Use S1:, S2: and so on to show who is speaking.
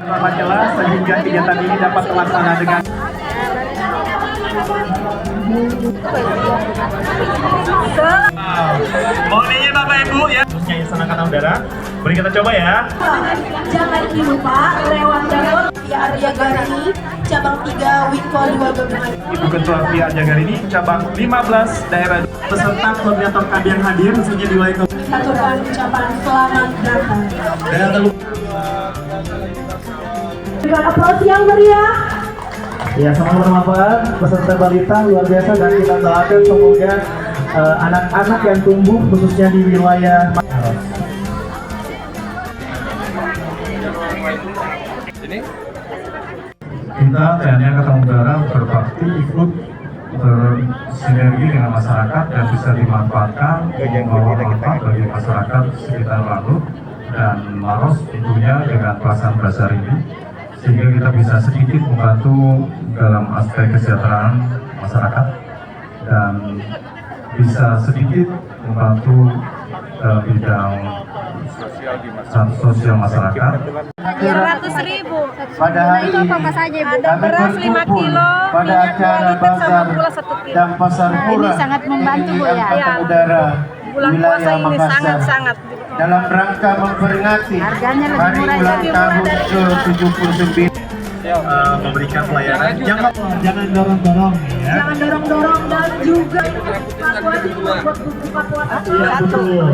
S1: Selamat jelas sehingga kegiatan ini dapat terlaksana dengan mohon izin Bapak Ibu ya, khususnya Yayasan Angkatan Udara. Mari kita coba ya.
S2: Jangan lupa lewat jalur via Arya Garini cabang 3 Winko 2 Gabungan.
S1: Ibu Ketua Via Arya Garini cabang 15 daerah peserta koordinator kami yang hadir khususnya di wilayah
S2: Satukan ucapan selamat datang.
S1: dan
S2: Dengan aplaus yang meriah.
S1: ya, sama bermanfaat peserta balita luar biasa dan kita doakan semoga anak-anak yang tumbuh khususnya di wilayah kita TNI Angkatan Udara berbakti ikut bersinergi dengan masyarakat dan bisa dimanfaatkan membawa manfaat bagi masyarakat sekitar Lanut dan Maros tentunya dengan pelaksanaan bazar ini, sehingga kita bisa sedikit membantu dalam aspek kesejahteraan masyarakat dan bisa sedikit membantu dalam bidang sosial masyarakat.
S3: 200.000.
S4: Pada hari ini
S3: Ada beras 5 kilo,
S4: pada acara bazar dan pasar murah
S3: sangat membantu, Bu, ya.
S4: Angkatan Udara
S3: bulan puasa
S4: wilayah
S3: ini
S4: Makassar
S3: sangat-sangat.
S4: dalam rangka memperingati
S3: Harganya lebih
S4: hari
S3: murah,
S4: ulang
S3: lebih
S4: tahun
S3: murah dari
S4: ke-79
S1: Memberikan pelayanan jangan dorong-dorong ya.
S2: Jangan dorong-dorong dan juga buat buku fatwa.
S1: Betul.